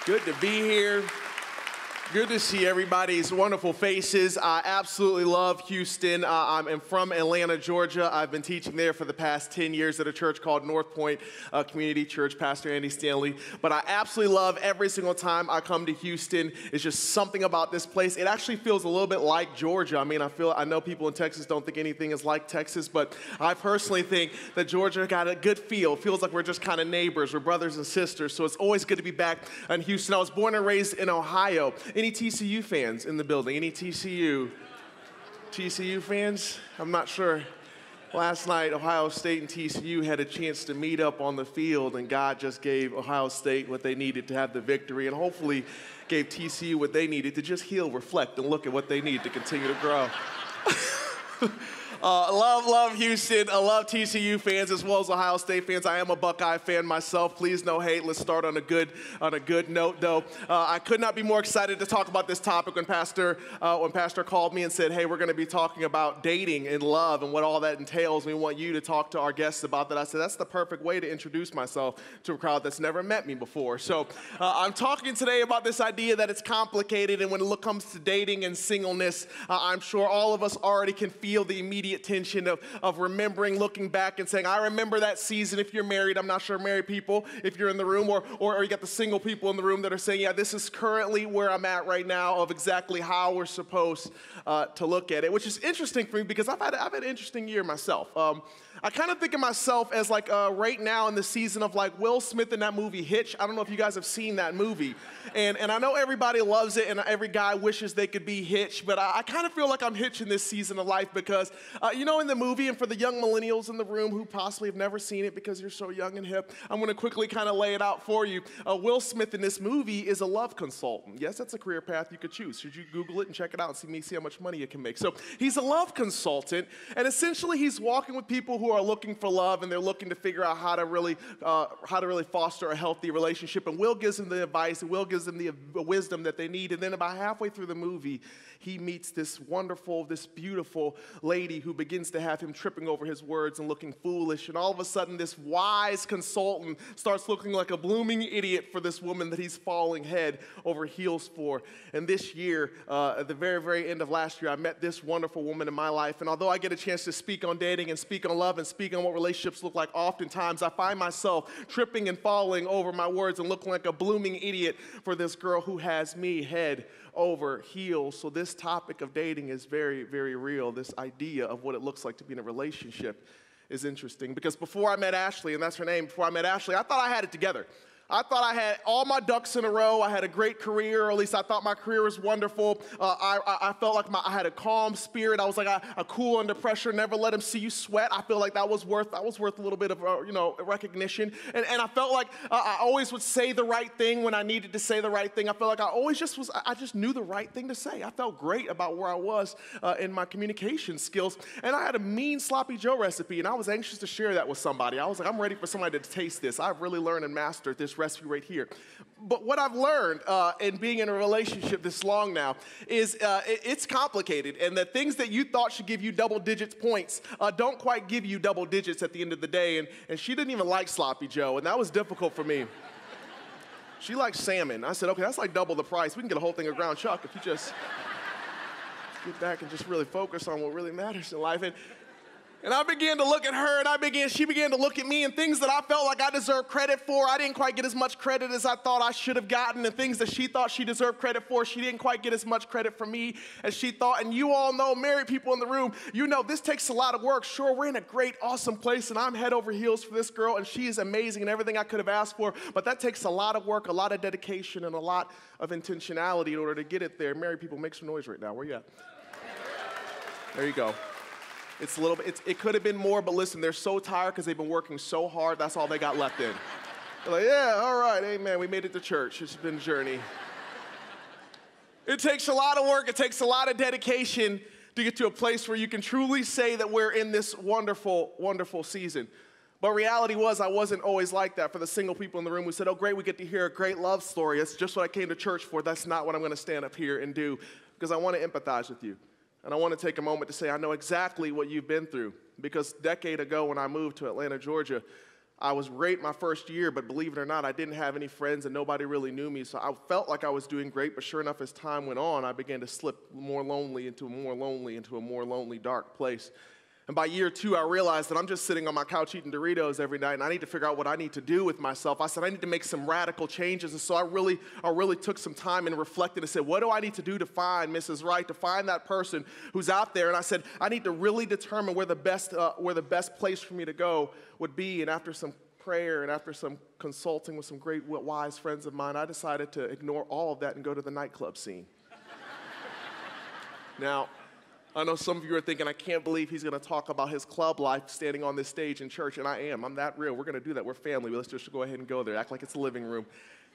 Good to be here. Good to see everybody's wonderful faces. I absolutely love Houston. I'm from Atlanta, Georgia. I've been teaching there for the past 10 years at a church called Pointe Community Church, Pastor Andy Stanley. But I absolutely love every single time I come to Houston. It's just something about this place. It actually feels a little bit like Georgia. I mean, I know people in Texas don't think anything is like Texas, but I personally think that Georgia got a good feel. It feels like we're just kind of neighbors. We're brothers and sisters. So it's always good to be back in Houston. I was born and raised in Ohio. Any TCU fans in the building? Any TCU fans? I'm not sure. Last night, Ohio State and TCU had a chance to meet up on the field, and God just gave Ohio State what they needed to have the victory, and hopefully gave TCU what they needed to just heal, reflect, and look at what they need to continue to grow. Love Houston. I love TCU fans as well as Ohio State fans. I am a Buckeye fan myself. Please, no hate. Let's start on a good note, though. I could not be more excited to talk about this topic when Pastor called me and said, "Hey, we're going to be talking about dating and love and what all that entails. We want you to talk to our guests about that." I said, "That's the perfect way to introduce myself to a crowd that's never met me before." So I'm talking today about this idea that it's complicated, and when it comes to dating and singleness, I'm sure all of us already can feel the immediate tension of remembering, looking back and saying, "I remember that season." If you're married, I'm not sure married people, if you're in the room, or you got the single people in the room that are saying, "Yeah, this is currently where I'm at right now," of exactly how we're supposed to look at it, which is interesting for me because I've had an interesting year myself. I kind of think of myself as like right now in the season of like Will Smith in that movie Hitch. I don't know if you guys have seen that movie. And I know everybody loves it and every guy wishes they could be Hitch, but I kind of feel like I'm Hitch in this season of life because, in the movie, and for the young millennials in the room who possibly have never seen it because you're so young and hip, I'm going to quickly kind of lay it out for you. Will Smith in this movie is a love consultant. Yes, that's a career path you could choose. Should you Google it and check it out and see how much money it can make? So he's a love consultant, and essentially he's walking with people who are looking for love, and they're looking to figure out how to really foster a healthy relationship. And Will gives them the advice, and Will gives them the wisdom that they need. And then about halfway through the movie, he meets this wonderful, this beautiful lady who begins to have him tripping over his words and looking foolish. And all of a sudden, this wise consultant starts looking like a blooming idiot for this woman that he's falling head over heels for. And this year, at the very, very end of last year, I met this wonderful woman in my life. And although I get a chance to speak on dating and speak on love and speak on what relationships look like, oftentimes I find myself tripping and falling over my words and looking like a blooming idiot for this girl who has me head over heels. So this topic of dating is very, very real. This idea of what it looks like to be in a relationship is interesting because before I met Ashley, and that's her name, before I met Ashley, I thought I had it together. I thought I had all my ducks in a row. I had a great career, or at least I thought my career was wonderful. I felt like I had a calm spirit. I was like a cool under pressure, never let him see you sweat. I feel like that was worth a little bit of recognition. And I felt like I always would say the right thing when I needed to say the right thing. I felt like I just knew the right thing to say. I felt great about where I was in my communication skills. And I had a mean sloppy Joe recipe, and I was anxious to share that with somebody. I was like, I'm ready for somebody to taste this. I've really learned and mastered this recipe right here. But what I've learned in being in a relationship this long now is it's complicated, and the things that you thought should give you double digits points don't quite give you double digits at the end of the day. And she didn't even like sloppy Joe, and that was difficult for me. She liked salmon. I said, okay, that's like double the price. We can get a whole thing of ground chuck if you just get back and just really focus on what really matters in life. And I began to look at her, and she began to look at me, and things that I felt like I deserved credit for, I didn't quite get as much credit as I thought I should have gotten, and things that she thought she deserved credit for, she didn't quite get as much credit from me as she thought. And you all know, married people in the room, you know this takes a lot of work. Sure, we're in a great, awesome place, and I'm head over heels for this girl, and she is amazing and everything I could have asked for, but that takes a lot of work, a lot of dedication, and a lot of intentionality in order to get it there. Married people, make some noise right now. Where you at? There you go. It's a little bit, it could have been more, but listen, they're so tired because they've been working so hard, that's all they got left in. They're like, yeah, all right, amen, we made it to church. It's been a journey. It takes a lot of work, it takes a lot of dedication to get to a place where you can truly say that we're in this wonderful, wonderful season. But reality was I wasn't always like that. For the single people in the room who said, oh, great, we get to hear a great love story. That's just what I came to church for. That's not what I'm going to stand up here and do because I want to empathize with you. And I want to take a moment to say I know exactly what you've been through because a decade ago when I moved to Atlanta, Georgia, I was great my first year, but believe it or not, I didn't have any friends and nobody really knew me. So I felt like I was doing great, but sure enough, as time went on, I began to slip more lonely, into a more lonely, dark place. And by year 2, I realized that I'm just sitting on my couch eating Doritos every night, and I need to figure out what I need to do with myself. I said, I need to make some radical changes. And so I really took some time and reflected and said, what do I need to do to find Mrs. Right, to find that person who's out there? And I said, I need to really determine where the best place for me to go would be. And after some prayer and after some consulting with some great wise friends of mine, I decided to ignore all of that and go to the nightclub scene. Now, I know some of you are thinking, I can't believe he's going to talk about his club life standing on this stage in church, and I am. I'm that real. We're going to do that. We're family. Let's just go ahead and go there. Act like it's a living room.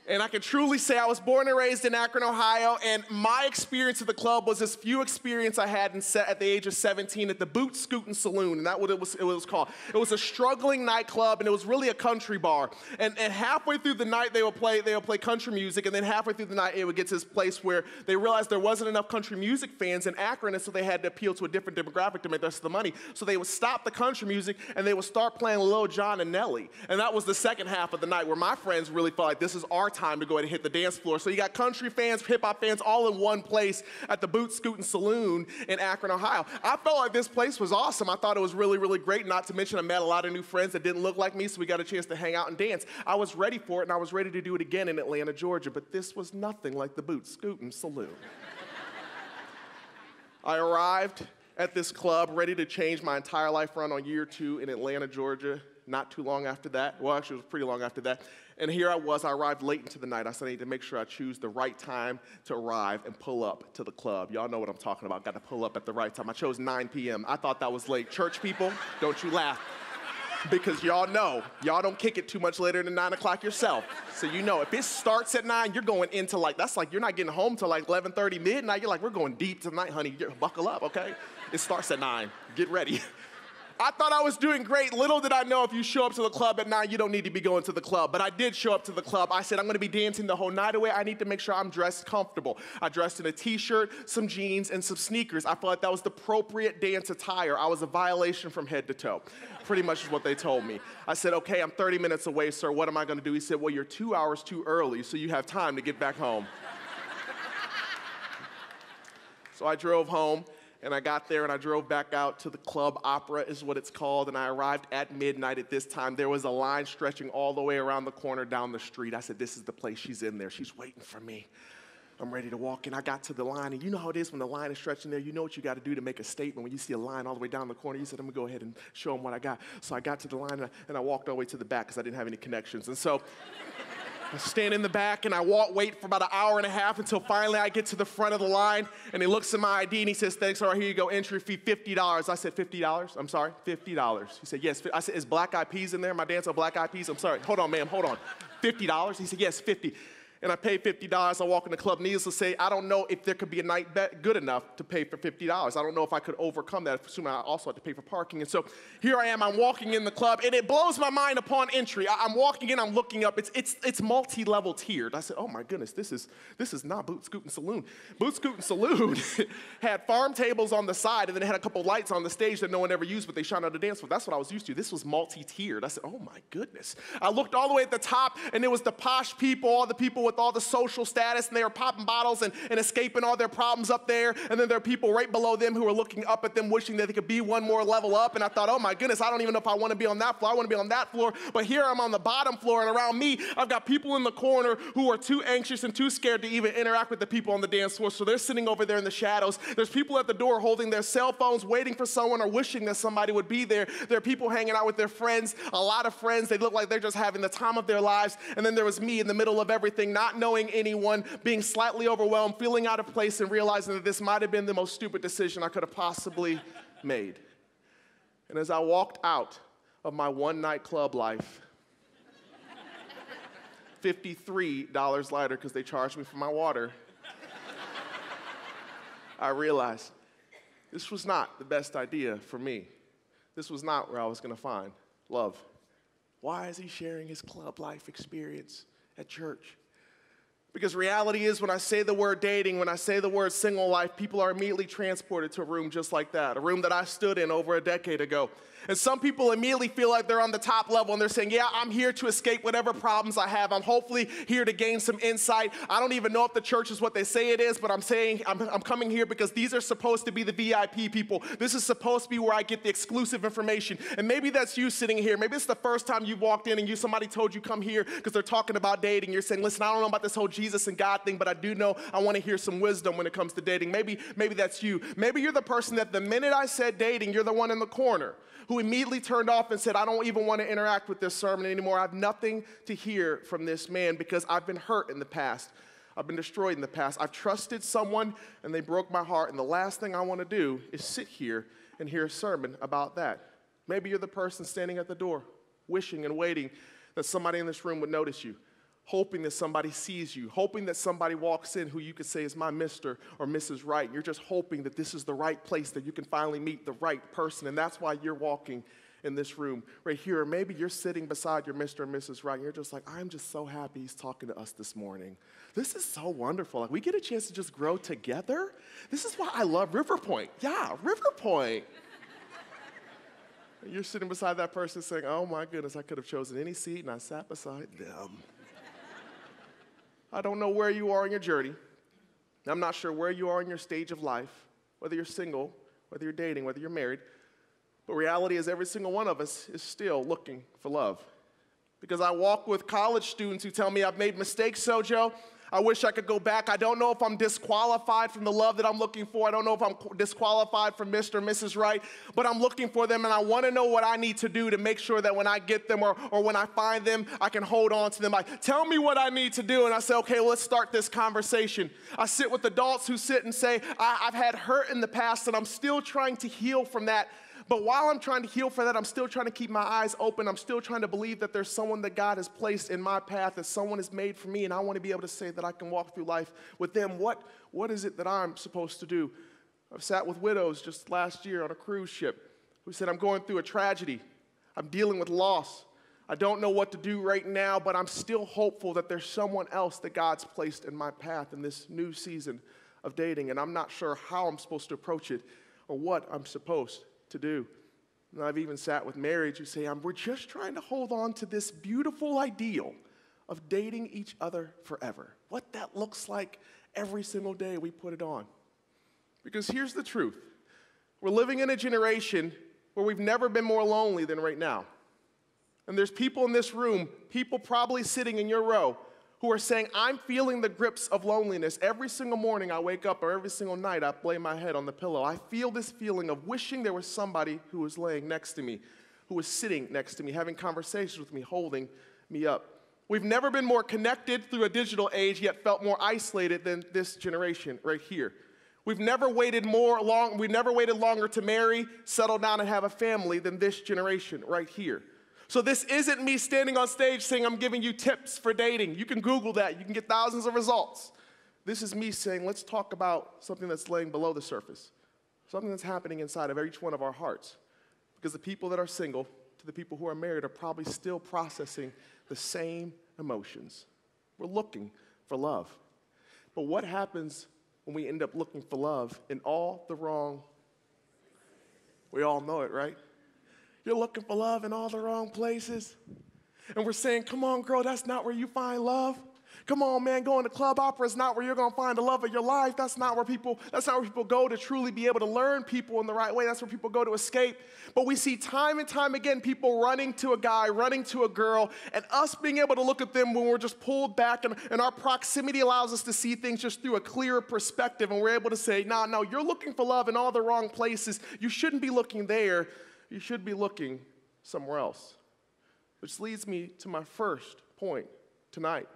And I can truly say I was born and raised in Akron, Ohio, and my experience at the club was this few experience I had at the age of 17 at the Boot Scootin' Saloon, and that's what it was called. It was a struggling nightclub, and it was really a country bar. And halfway through the night, they would play country music, and then halfway through the night, it would get to this place where they realized there wasn't enough country music fans in Akron, and so they had to appeal to a different demographic to make the rest of the money. So they would stop the country music, and they would start playing Lil Jon and Nelly. And that was the second half of the night, where my friends really felt like this is our time to go ahead and hit the dance floor. So you got country fans, hip-hop fans, all in one place at the Boot Scootin' Saloon in Akron, Ohio. I felt like this place was awesome. I thought it was really, really great, not to mention I met a lot of new friends that didn't look like me, so we got a chance to hang out and dance. I was ready for it, and I was ready to do it again in Atlanta, Georgia, but this was nothing like the Boot Scootin' Saloon. I arrived at this club ready to change my entire life around on year 2 in Atlanta, Georgia, not too long after that. Well, actually, it was pretty long after that. And here I arrived late into the night. I said, I need to make sure I choose the right time to arrive and pull up to the club. Y'all know what I'm talking about. Got to pull up at the right time. I chose 9 p.m. I thought that was late. Church people, don't you laugh. Because y'all know, y'all don't kick it too much later than 9 o'clock yourself. So you know, if it starts at 9, you're going into that's like you're not getting home till like 11:30 midnight. You're like, we're going deep tonight, honey. Buckle up, okay? It starts at 9. Get ready. I thought I was doing great. Little did I know if you show up to the club at 9, you don't need to be going to the club. But I did show up to the club. I said, I'm going to be dancing the whole night away. I need to make sure I'm dressed comfortable. I dressed in a T-shirt, some jeans, and some sneakers. I felt like that was the appropriate dance attire. I was a violation from head to toe. Pretty much is what they told me. I said, okay, I'm 30 minutes away, sir. What am I going to do? He said, well, you're 2 hours too early, so you have time to get back home. So I drove home. And I got there and I drove back out to the club. Opera is what it's called. And I arrived at midnight at this time. There was a line stretching all the way around the corner down the street. I said, this is the place. She's in there. She's waiting for me. I'm ready to walk in. I got to the line. And you know how it is when the line is stretching there. You know what you got to do to make a statement. When you see a line all the way down the corner, you said, I'm going to go ahead and show them what I got. So I got to the line and I walked all the way to the back because I didn't have any connections. And so I stand in the back and I wait for about an hour and a half until finally I get to the front of the line and he looks at my ID and he says, thanks, all right, here you go, entry fee $50. I said, $50? I'm sorry, $50. He said, yes. I said, is Black Eyed Peas in there? My dance on Black Eyed Peas? I'm sorry, hold on, ma'am, hold on. $50? He said, yes, 50. And I paid $50. I walk in the club. Needless to say, I don't know if there could be a night bet good enough to pay for $50. I don't know if I could overcome that, assuming I also had to pay for parking. And so here I am. I'm walking in the club, and it blows my mind upon entry. I'm walking in. I'm looking up. It's multi-level tiered. I said, oh my goodness, this is not Boot Scootin' Saloon. Boot Scootin' Saloon had farm tables on the side, and then it had a couple lights on the stage that no one ever used, but they shine out the dance floor. That's what I was used to. This was multi-tiered. I said, oh my goodness. I looked all the way at the top, and it was the posh people, all the people with all the social status, and they were popping bottles and escaping all their problems up there. And then there are people right below them who are looking up at them, wishing that they could be one more level up. And I thought, oh my goodness, I don't even know if I want to be on that floor. I want to be on that floor. But here I'm on the bottom floor, and around me, I've got people in the corner who are too anxious and too scared to even interact with the people on the dance floor. So they're sitting over there in the shadows. There's people at the door holding their cell phones, waiting for someone or wishing that somebody would be there. There are people hanging out with their friends, a lot of friends. They look like they're just having the time of their lives. And then there was me in the middle of everything, not knowing anyone, being slightly overwhelmed, feeling out of place, and realizing that this might have been the most stupid decision I could have possibly made. And as I walked out of my one-night club life, $53 later, because they charged me for my water, I realized this was not the best idea for me. This was not where I was going to find love. Why is he sharing his club life experience at church? Because reality is, when I say the word dating, when I say the word single life, people are immediately transported to a room just like that, a room that I stood in over a decade ago. And some people immediately feel like they're on the top level and they're saying, yeah, I'm here to escape whatever problems I have. I'm hopefully here to gain some insight. I don't even know if the church is what they say it is, but I'm saying I'm coming here because these are supposed to be the VIP people. This is supposed to be where I get the exclusive information. And maybe that's you sitting here. Maybe it's the first time you walked in and somebody told you come here because they're talking about dating. You're saying, listen, I don't know about this whole Jesus and God thing, but I do know I want to hear some wisdom when it comes to dating. Maybe that's you. Maybe you're the person that the minute I said dating, you're the one in the corner who immediately turned off and said, I don't even want to interact with this sermon anymore. I have nothing to hear from this man because I've been hurt in the past. I've been destroyed in the past. I've trusted someone and they broke my heart, and the last thing I want to do is sit here and hear a sermon about that. Maybe you're the person standing at the door, wishing and waiting that somebody in this room would notice you, hoping that somebody sees you, hoping that somebody walks in who you could say is my Mr. or Mrs. Right. You're just hoping that this is the right place, that you can finally meet the right person, and that's why you're walking in this room right here. Or maybe you're sitting beside your Mr. or Mrs. Right, and you're just like, I'm just so happy he's talking to us this morning. This is so wonderful. Like, we get a chance to just grow together. This is why I love River Pointe. Yeah, River Pointe. You're sitting beside that person saying, oh my goodness, I could have chosen any seat, and I sat beside them. I don't know where you are in your journey. I'm not sure where you are in your stage of life, whether you're single, whether you're dating, whether you're married. But reality is every single one of us is still looking for love. Because I walk with college students who tell me I've made mistakes, Sojo. I wish I could go back. I don't know if I'm disqualified from the love that I'm looking for. I don't know if I'm disqualified from Mr. or Mrs. Right, but I'm looking for them, and I want to know what I need to do to make sure that when I get them or when I find them, I can hold on to them. Like, tell me what I need to do, and I say, okay, let's start this conversation. I sit with adults who sit and say, I've had hurt in the past, and I'm still trying to heal from that. But while I'm trying to heal for that, I'm still trying to keep my eyes open. I'm still trying to believe that there's someone that God has placed in my path, that someone has made for me, and I want to be able to say that I can walk through life with them. What is it that I'm supposed to do? I've sat with widows just last year on a cruise ship who said, I'm going through a tragedy. I'm dealing with loss. I don't know what to do right now, but I'm still hopeful that there's someone else that God's placed in my path in this new season of dating, and I'm not sure how I'm supposed to approach it or what I'm supposed to do. And I've even sat with marrieds who say, we're just trying to hold on to this beautiful ideal of dating each other forever. What that looks like every single day we put it on. Because here's the truth. We're living in a generation where we've never been more lonely than right now. And there's people in this room, people probably sitting in your row, who are saying, I'm feeling the grips of loneliness. Every single morning I wake up, or every single night I lay my head on the pillow. I feel this feeling of wishing there was somebody who was laying next to me, who was sitting next to me, having conversations with me, holding me up. We've never been more connected through a digital age, yet felt more isolated than this generation right here. We've never waited longer to marry, settle down, and have a family than this generation right here. So this isn't me standing on stage saying I'm giving you tips for dating. You can Google that. You can get thousands of results. This is me saying, let's talk about something that's laying below the surface, something that's happening inside of each one of our hearts. Because the people that are single to the people who are married are probably still processing the same emotions. We're looking for love. But what happens when we end up looking for love in all the wrong? We all know it, right? You're looking for love in all the wrong places. And we're saying, come on, girl, that's not where you find love. Come on, man, going to club opera is not where you're going to find the love of your life. That's not where people go to truly be able to learn people in the right way. That's where people go to escape. But we see time and time again people running to a guy, running to a girl, and us being able to look at them when we're just pulled back, and our proximity allows us to see things just through a clearer perspective, and we're able to say, no, you're looking for love in all the wrong places. You shouldn't be looking there. You should be looking somewhere else. Which leads me to my first point tonight.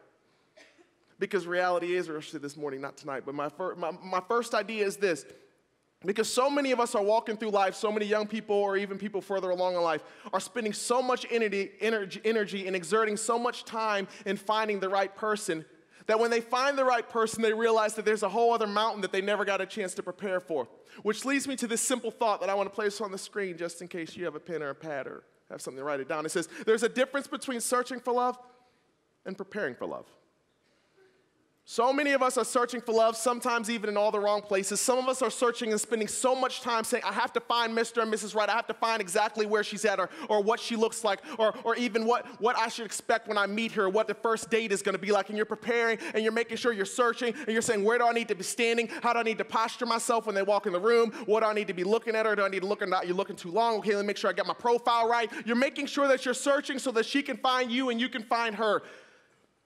Because reality is, or actually this morning, not tonight, but my first idea is this. Because so many of us are walking through life, so many young people or even people further along in life are spending so much energy and exerting so much time in finding the right person that when they find the right person, they realize that there's a whole other mountain that they never got a chance to prepare for. Which leads me to this simple thought that I want to place on the screen just in case you have a pen or a pad or have something to write it down. It says, there's a difference between searching for love and preparing for love. So many of us are searching for love, sometimes even in all the wrong places. Some of us are searching and spending so much time saying, I have to find Mr. and Mrs. Right. I have to find exactly where she's at or what she looks like or even what I should expect when I meet her, or what the first date is going to be like. And you're preparing and you're making sure you're searching and you're saying, where do I need to be standing? How do I need to posture myself when they walk in the room? What do I need to be looking at her? Do I need to look or not? You're looking too long. Okay, let me make sure I get my profile right. You're making sure that you're searching so that she can find you and you can find her.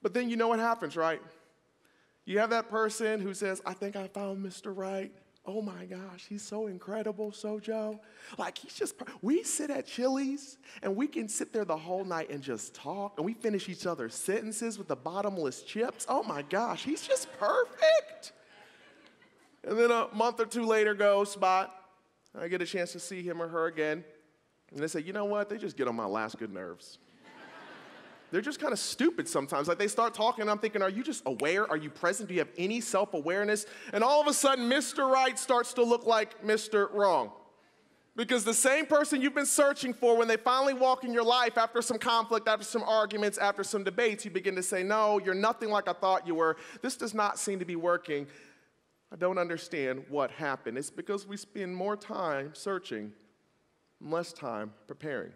But then you know what happens, right? You have that person who says, I think I found Mr. Right. Oh my gosh, he's so incredible, Sojo. Like we sit at Chili's and we can sit there the whole night and just talk and we finish each other's sentences with the bottomless chips. Oh my gosh, he's just perfect. And then a month or two later goes by, and I get a chance to see him or her again. And they say, you know what, they just get on my last good nerves. They're just kind of stupid sometimes. Like they start talking and I'm thinking, are you just aware? Are you present? Do you have any self-awareness? And all of a sudden, Mr. Right starts to look like Mr. Wrong. Because the same person you've been searching for, when they finally walk in your life after some conflict, after some arguments, after some debates, you begin to say, no, you're nothing like I thought you were. This does not seem to be working. I don't understand what happened. It's because we spend more time searching and less time preparing.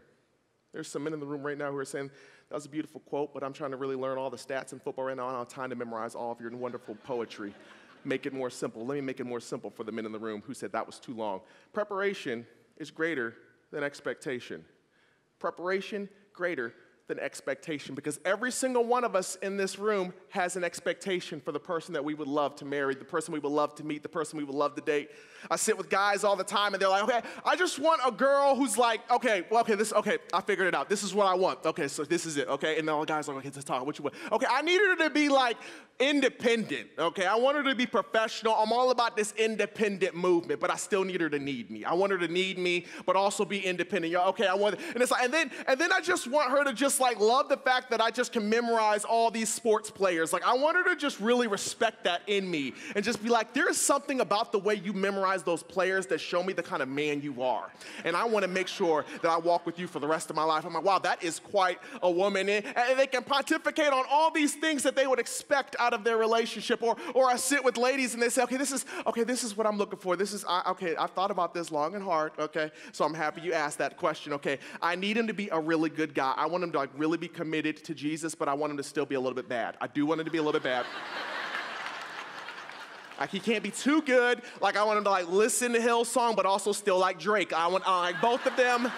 There's some men in the room right now who are saying, that was a beautiful quote, but I'm trying to really learn all the stats in football right now. I don't have time to memorize all of your wonderful poetry. Make it more simple. Let me make it more simple for the men in the room who said that was too long. Preparation is greater than expectation. Preparation greater than expectation, because every single one of us in this room has an expectation for the person that we would love to marry, the person we would love to meet, the person we would love to date. I sit with guys all the time and they're like, okay, I just want a girl who's like, okay, I figured it out. This is what I want. Okay, so this is it, okay? And all the guys are like, okay, let's talk. What you want? Okay, I need her to be like independent, okay? I want her to be professional. I'm all about this independent movement, but I still need her to need me. I want her to need me, but also be independent. Okay, I want, and it's like, and then I just want her to just like love the fact that I just can memorize all these sports players. Like I want her to just really respect that in me and just be like, there is something about the way you memorize those players that show me the kind of man you are. And I want to make sure that I walk with you for the rest of my life. I'm like, wow, that is quite a woman. And they can pontificate on all these things that they would expect out of their relationship. Or I sit with ladies and they say, okay, this is what I'm looking for. Okay, I've thought about this long and hard, okay? So I'm happy you asked that question, okay? I need him to be a really good guy. I want him to like really be committed to Jesus, but I want him to still be a little bit bad. I do want him to be a little bit bad. Like he can't be too good. Like I want him to like listen to Hillsong, but also still like Drake. I want like both of them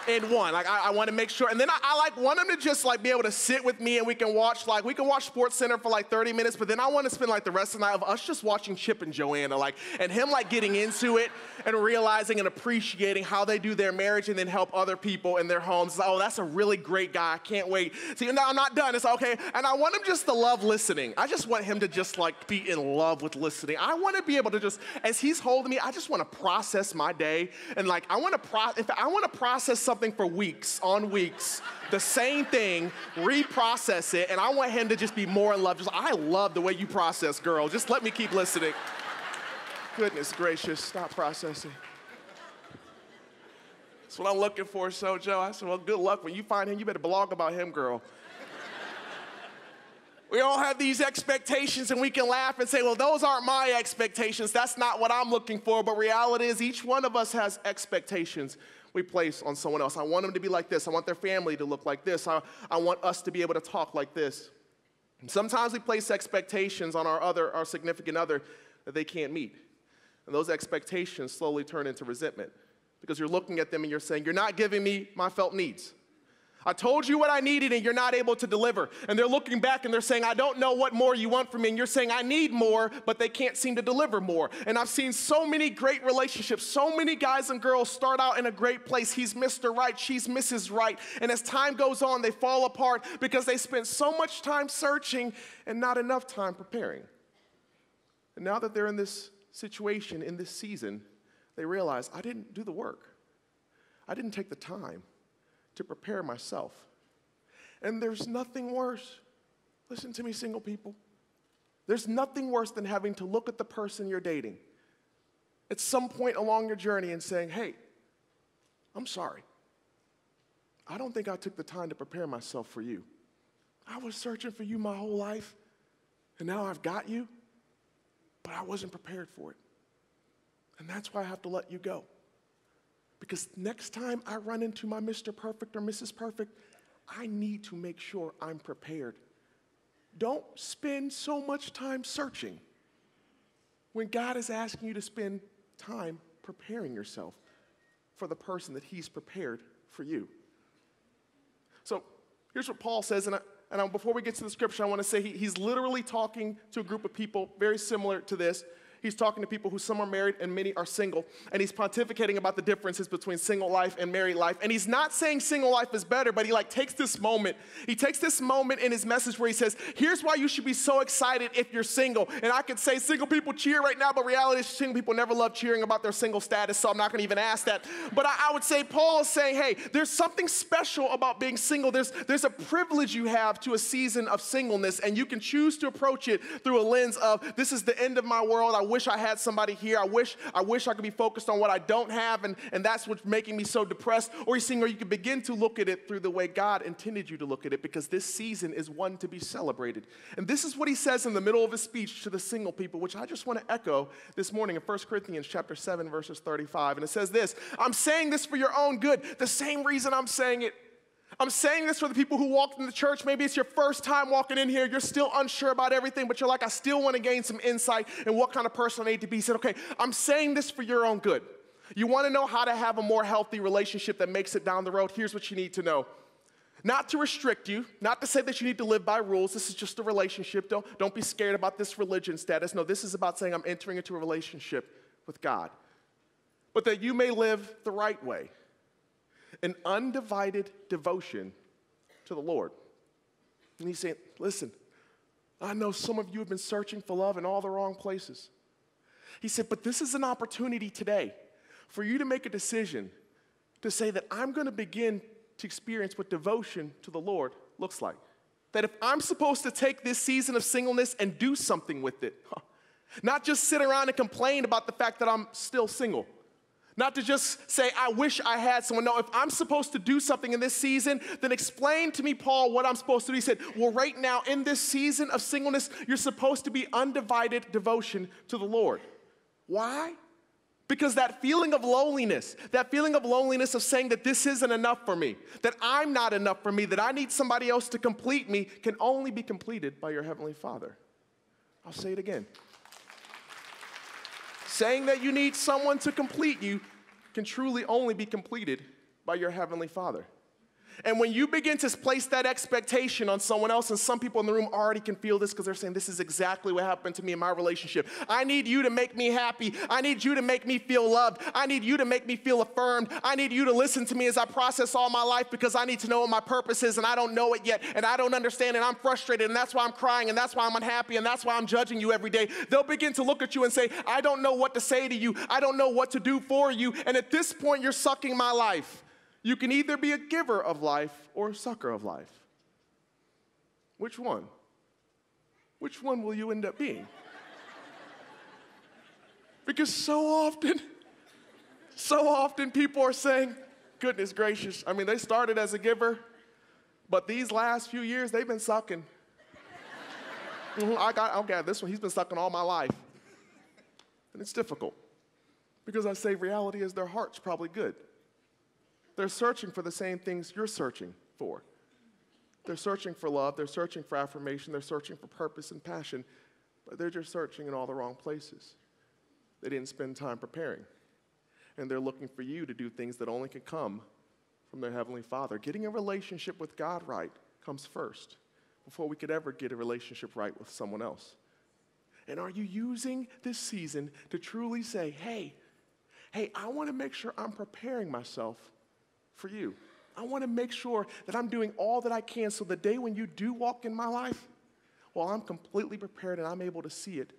in one. Like I want to make sure. And then I like want him to just like be able to sit with me and we can watch Sports Center for like 30 minutes. But then I want to spend like the rest of the night of us just watching Chip and Joanna, like, and him like getting into it and realizing and appreciating how they do their marriage and then help other people in their homes. It's like, oh, that's a really great guy. I can't wait. See, no, I'm not done. It's okay. And I want him just to love listening. I just want him to just like be in love with listening. I want to be able to just, as he's holding me, I just want to process my day. And like, I want to process something for weeks on weeks, the same thing, reprocess it, and I want him to just be more in love. Just, I love the way you process, girl. Just let me keep listening. Goodness gracious, stop processing. That's what I'm looking for, Sojo. I said, well, good luck. When you find him, you better blog about him, girl. We all have these expectations and we can laugh and say, well, those aren't my expectations. That's not what I'm looking for. But reality is each one of us has expectations we place on someone else. I want them to be like this. I want their family to look like this. I want us to be able to talk like this. And sometimes we place expectations on our significant other that they can't meet. And those expectations slowly turn into resentment because you're looking at them and you're saying, you're not giving me my felt needs. I told you what I needed and you're not able to deliver. And they're looking back and they're saying, I don't know what more you want from me. And you're saying, I need more, but they can't seem to deliver more. And I've seen so many great relationships. So many guys and girls start out in a great place. He's Mr. Right, she's Mrs. Right. And as time goes on, they fall apart because they spent so much time searching and not enough time preparing. And now that they're in this situation, in this season, they realize, I didn't do the work. I didn't take the time to prepare myself. And there's nothing worse. Listen to me, single people. There's nothing worse than having to look at the person you're dating at some point along your journey and saying, hey, I'm sorry. I don't think I took the time to prepare myself for you. I was searching for you my whole life. And now I've got you, but I wasn't prepared for it. And that's why I have to let you go. Because next time I run into my Mr. Perfect or Mrs. Perfect, I need to make sure I'm prepared. Don't spend so much time searching when God is asking you to spend time preparing yourself for the person that he's prepared for you. So here's what Paul says, and before we get to the scripture, I want to say he's literally talking to a group of people very similar to this. He's talking to people who some are married and many are single. And he's pontificating about the differences between single life and married life. And he's not saying single life is better, but he takes this moment. He takes this moment in his message where he says, here's why you should be so excited if you're single. And I could say single people cheer right now, but reality is single people never love cheering about their single status, so I'm not going to even ask that. But I would say Paul is saying, hey, there's something special about being single. There's a privilege you have to a season of singleness, and you can choose to approach it through a lens of, this is the end of my world. I wish I had somebody here. I wish I could be focused on what I don't have, and that's what's making me so depressed. Or you can begin to look at it through the way God intended you to look at it, because this season is one to be celebrated. And this is what he says in the middle of his speech to the single people, which I just want to echo this morning in 1 Corinthians chapter 7, verses 35. And it says this, I'm saying this for your own good. The same reason I'm saying it. I'm saying this for the people who walked in the church. Maybe it's your first time walking in here. You're still unsure about everything, but you're like, I still want to gain some insight in what kind of person I need to be. He said, okay, I'm saying this for your own good. You want to know how to have a more healthy relationship that makes it down the road? Here's what you need to know. Not to restrict you, not to say that you need to live by rules. This is just a relationship. Don't be scared about this religion status. No, this is about saying I'm entering into a relationship with God. But that you may live the right way. An undivided devotion to the Lord. And he's saying, listen, I know some of you have been searching for love in all the wrong places. He said, but this is an opportunity today for you to make a decision to say that I'm going to begin to experience what devotion to the Lord looks like. That if I'm supposed to take this season of singleness and do something with it, not just sit around and complain about the fact that I'm still single. Not to just say, I wish I had someone. No, if I'm supposed to do something in this season, then explain to me, Paul, what I'm supposed to do. He said, well, right now, in this season of singleness, you're supposed to be undivided devotion to the Lord. Why? Because that feeling of loneliness of saying that this isn't enough for me, that I'm not enough for me, that I need somebody else to complete me, can only be completed by your Heavenly Father. I'll say it again. Saying that you need someone to complete you can truly only be completed by your Heavenly Father. And when you begin to place that expectation on someone else, and some people in the room already can feel this because they're saying, this is exactly what happened to me in my relationship. I need you to make me happy. I need you to make me feel loved. I need you to make me feel affirmed. I need you to listen to me as I process all my life, because I need to know what my purpose is, and I don't know it yet, and I don't understand, and I'm frustrated, and that's why I'm crying, and that's why I'm unhappy, and that's why I'm judging you every day. They'll begin to look at you and say, I don't know what to say to you. I don't know what to do for you. And at this point, you're sucking my life. You can either be a giver of life or a sucker of life. Which one? Which one will you end up being? Because so often people are saying, goodness gracious, I mean, they started as a giver, but these last few years, they've been sucking. I got this one, he's been sucking all my life. And it's difficult, because I say reality is their heart's probably good. They're searching for the same things you're searching for. They're searching for love, they're searching for affirmation, they're searching for purpose and passion, but they're just searching in all the wrong places. They didn't spend time preparing. And they're looking for you to do things that only can come from their Heavenly Father. Getting a relationship with God right comes first, before we could ever get a relationship right with someone else. And are you using this season to truly say, hey, I want to make sure I'm preparing myself for you. I want to make sure that I'm doing all that I can so the day when you do walk in my life, well, I'm completely prepared and I'm able to see it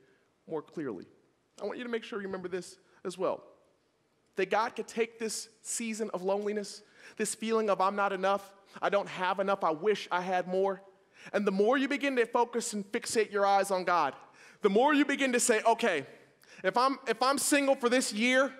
more clearly. I want you to make sure you remember this as well. That God could take this season of loneliness, this feeling of I'm not enough, I don't have enough, I wish I had more. And the more you begin to focus and fixate your eyes on God, the more you begin to say, okay, if I'm single for this year,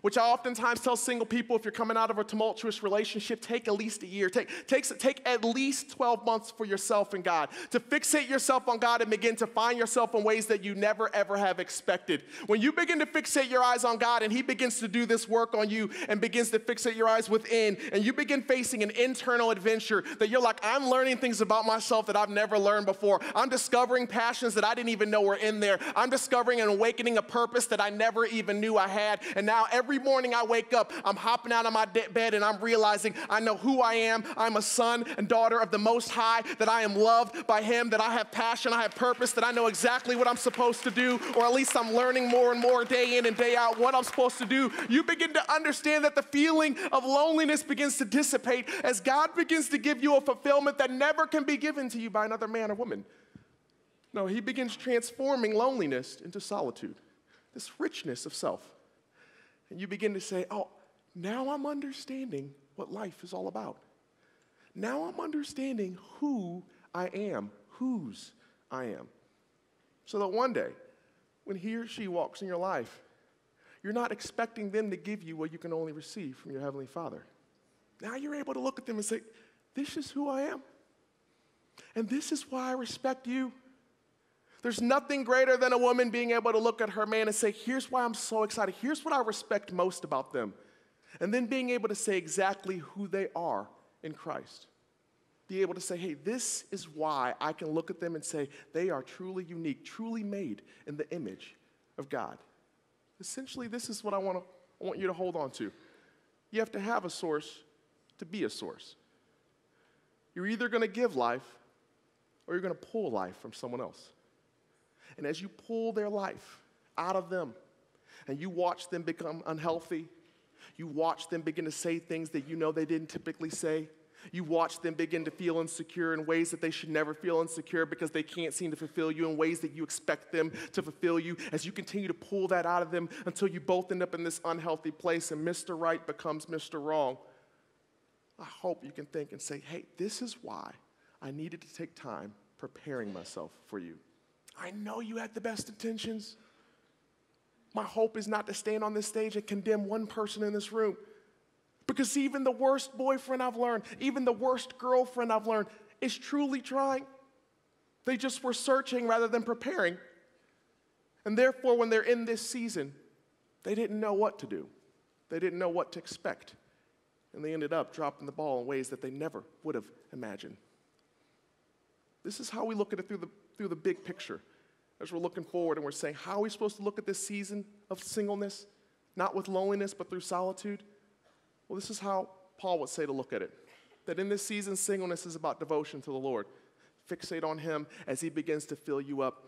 which I oftentimes tell single people, if you're coming out of a tumultuous relationship, take at least a year. Take at least 12 months for yourself and God, to fixate yourself on God and begin to find yourself in ways that you never, ever have expected. When you begin to fixate your eyes on God and he begins to do this work on you and begins to fixate your eyes within, and you begin facing an internal adventure that you're like, I'm learning things about myself that I've never learned before. I'm discovering passions that I didn't even know were in there. I'm discovering and awakening a purpose that I never even knew I had. And now every morning I wake up, I'm hopping out of my bed and I'm realizing I know who I am. I'm a son and daughter of the Most High, that I am loved by him, that I have passion, I have purpose, that I know exactly what I'm supposed to do, or at least I'm learning more and more day in and day out what I'm supposed to do. You begin to understand that the feeling of loneliness begins to dissipate as God begins to give you a fulfillment that never can be given to you by another man or woman. No, he begins transforming loneliness into solitude, this richness of self. And you begin to say, oh, now I'm understanding what life is all about. Now I'm understanding who I am, whose I am. So that one day, when he or she walks in your life, you're not expecting them to give you what you can only receive from your Heavenly Father. Now you're able to look at them and say, this is who I am. And this is why I respect you. There's nothing greater than a woman being able to look at her man and say, here's why I'm so excited. Here's what I respect most about them. And then being able to say exactly who they are in Christ. Be able to say, hey, this is why I can look at them and say they are truly unique, truly made in the image of God. Essentially, this is what I want you to hold on to. You have to have a source to be a source. You're either going to give life or you're going to pull life from someone else. And as you pull their life out of them and you watch them become unhealthy, you watch them begin to say things that you know they didn't typically say. You watch them begin to feel insecure in ways that they should never feel insecure because they can't seem to fulfill you in ways that you expect them to fulfill you. As you continue to pull that out of them until you both end up in this unhealthy place and Mr. Right becomes Mr. Wrong, I hope you can think and say, hey, this is why I needed to take time preparing myself for you. I know you had the best intentions. My hope is not to stand on this stage and condemn one person in this room. Because even the worst boyfriend I've learned, even the worst girlfriend I've learned is truly trying. They just were searching rather than preparing. And therefore, when they're in this season, they didn't know what to do. They didn't know what to expect. And they ended up dropping the ball in ways that they never would have imagined. This is how we look at it through the big picture. As we're looking forward and we're saying, how are we supposed to look at this season of singleness? Not with loneliness, but through solitude? Well, this is how Paul would say to look at it. That in this season, singleness is about devotion to the Lord. Fixate on him as he begins to fill you up.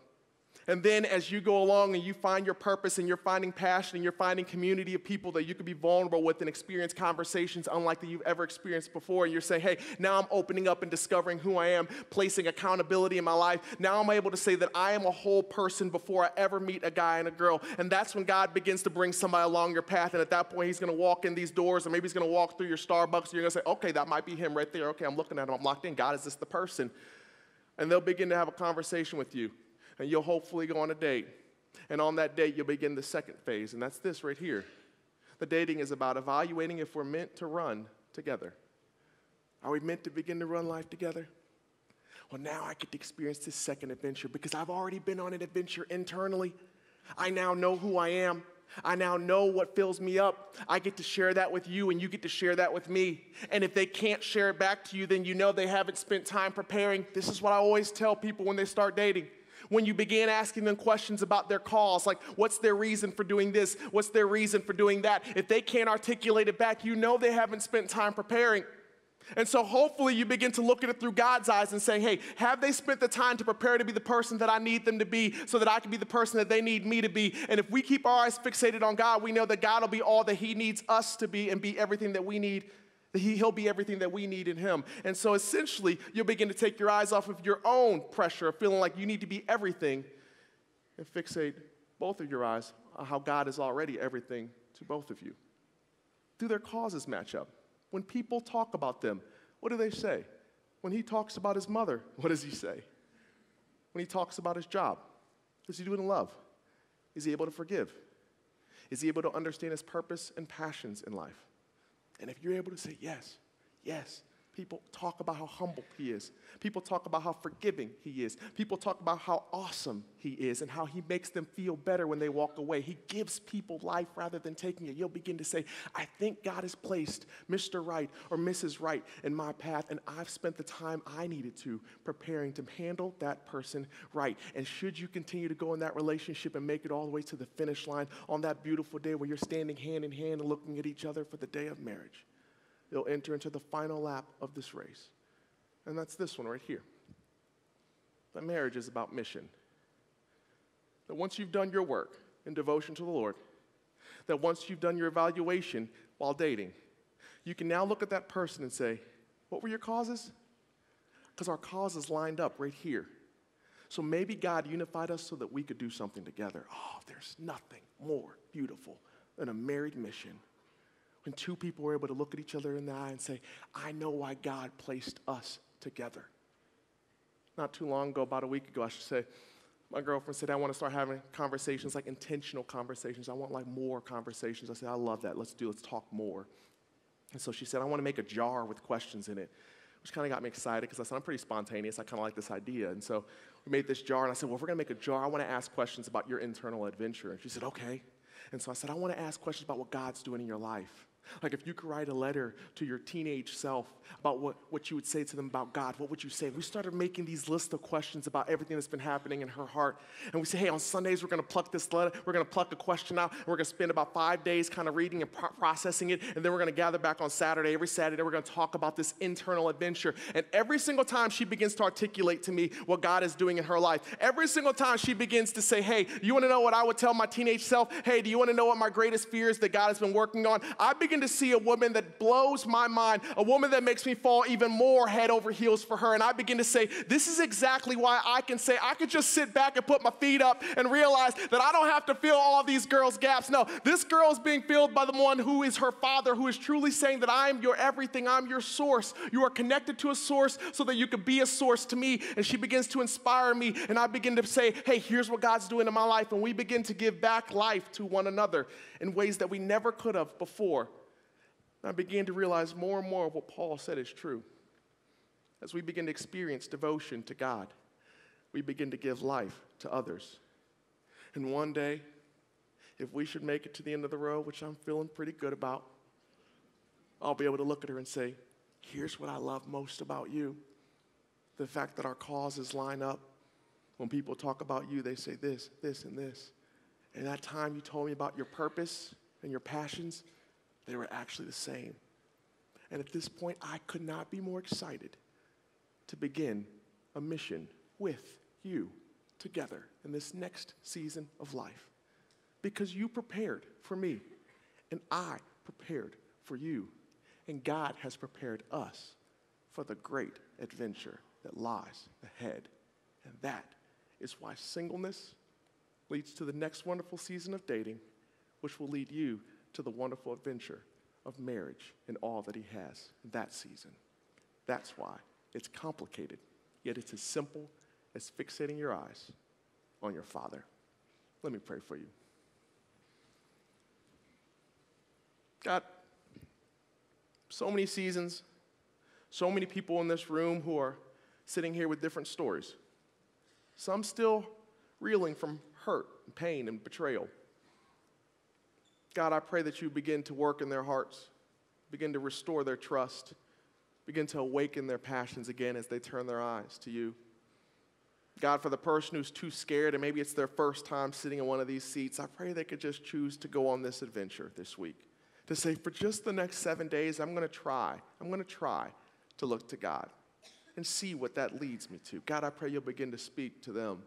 And then as you go along and you find your purpose and you're finding passion and you're finding community of people that you can be vulnerable with and experience conversations unlike that you've ever experienced before, and you're saying, hey, now I'm opening up and discovering who I am, placing accountability in my life. Now I'm able to say that I am a whole person before I ever meet a guy and a girl. And that's when God begins to bring somebody along your path, and at that point he's going to walk in these doors, or maybe he's going to walk through your Starbucks, and you're going to say, okay, that might be him right there. Okay, I'm looking at him. I'm locked in. God, is this the person? And they'll begin to have a conversation with you. And you'll hopefully go on a date. And on that date, you'll begin the second phase, and that's this right here. The dating is about evaluating if we're meant to run together. Are we meant to begin to run life together? Well, now I get to experience this second adventure because I've already been on an adventure internally. I now know who I am. I now know what fills me up. I get to share that with you, and you get to share that with me. And if they can't share it back to you, then you know they haven't spent time preparing. This is what I always tell people when they start dating. When you begin asking them questions about their cause, like what's their reason for doing this? What's their reason for doing that? If they can't articulate it back, you know they haven't spent time preparing. And so hopefully you begin to look at it through God's eyes and say, hey, have they spent the time to prepare to be the person that I need them to be so that I can be the person that they need me to be? And if we keep our eyes fixated on God, we know that God will be all that he needs us to be and be everything that we need. He'll be everything that we need in him. And so essentially, you'll begin to take your eyes off of your own pressure of feeling like you need to be everything and fixate both of your eyes on how God is already everything to both of you. Do their causes match up? When people talk about them, what do they say? When he talks about his mother, what does he say? When he talks about his job, does he do it in love? Is he able to forgive? Is he able to understand his purpose and passions in life? And if you're able to say yes, yes, people talk about how humble he is. People talk about how forgiving he is. People talk about how awesome he is and how he makes them feel better when they walk away. He gives people life rather than taking it. You'll begin to say, I think God has placed Mr. Right or Mrs. Right in my path, and I've spent the time I needed to preparing to handle that person right. And should you continue to go in that relationship and make it all the way to the finish line on that beautiful day where you're standing hand in hand and looking at each other for the day of marriage, you'll enter into the final lap of this race. And that's this one right here. That marriage is about mission. That once you've done your work in devotion to the Lord, that once you've done your evaluation while dating, you can now look at that person and say, what were your causes? Because our causes lined up right here. So maybe God unified us so that we could do something together. Oh, there's nothing more beautiful than a married mission. When two people were able to look at each other in the eye and say, I know why God placed us together. Not too long ago, about a week ago, I should say, my girlfriend said, I want to start having conversations, like intentional conversations. I want like more conversations. I said, I love that. Let's talk more. And so she said, I want to make a jar with questions in it, which kind of got me excited because I said, I'm pretty spontaneous. I kind of like this idea. And so we made this jar, and I said, well, if we're going to make a jar, I want to ask questions about your internal adventure. And she said, okay. And so I said, I want to ask questions about what God's doing in your life. Like if you could write a letter to your teenage self about what you would say to them about God, what would you say? We started making these lists of questions about everything that's been happening in her heart. And we say, hey, on Sundays, we're going to pluck this letter. We're going to pluck a question out. And we're going to spend about 5 days kind of reading and processing it. And then we're going to gather back on Saturday. Every Saturday, we're going to talk about this internal adventure. And every single time she begins to articulate to me what God is doing in her life, every single time she begins to say, hey, you want to know what I would tell my teenage self? Hey, do you want to know what my greatest fears that God has been working on? I begin to see a woman that blows my mind, a woman that makes me fall even more head over heels for her. And I begin to say, this is exactly why I can say, I could just sit back and put my feet up and realize that I don't have to fill all these girls' gaps. No, this girl is being filled by the one who is her father, who is truly saying that I am your everything, I'm your source. You are connected to a source so that you could be a source to me. And she begins to inspire me, and I begin to say, hey, here's what God's doing in my life. And we begin to give back life to one another in ways that we never could have before. I began to realize more and more of what Paul said is true. As we begin to experience devotion to God, we begin to give life to others. And one day, if we should make it to the end of the road, which I'm feeling pretty good about, I'll be able to look at her and say, here's what I love most about you. The fact that our causes line up. When people talk about you, they say this, this, and this. And that time you told me about your purpose and your passions, they were actually the same. And at this point, I could not be more excited to begin a mission with you together in this next season of life. Because you prepared for me, and I prepared for you, and God has prepared us for the great adventure that lies ahead. And that is why singleness leads to the next wonderful season of dating, which will lead you to the wonderful adventure of marriage and all that he has in that season. That's why it's complicated, yet it's as simple as fixating your eyes on your Father. Let me pray for you. God, so many seasons, so many people in this room who are sitting here with different stories. Some still reeling from hurt and pain and betrayal. God, I pray that you begin to work in their hearts, begin to restore their trust, begin to awaken their passions again as they turn their eyes to you. God, for the person who's too scared and maybe it's their first time sitting in one of these seats, I pray they could just choose to go on this adventure this week, to say, for just the next 7 days, I'm going to try to look to God and see what that leads me to. God, I pray you'll begin to speak to them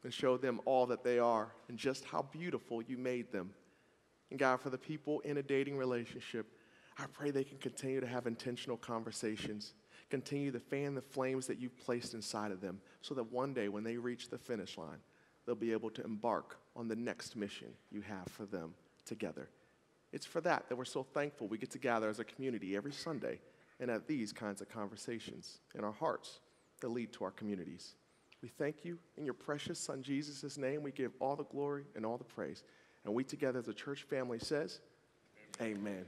and show them all that they are and just how beautiful you made them. And God, for the people in a dating relationship, I pray they can continue to have intentional conversations, continue to fan the flames that you've placed inside of them, so that one day when they reach the finish line, they'll be able to embark on the next mission you have for them together. It's for that we're so thankful we get to gather as a community every Sunday and have these kinds of conversations in our hearts that lead to our communities. We thank you in your precious Son Jesus' name. We give all the glory and all the praise. And we together as a church family says, amen.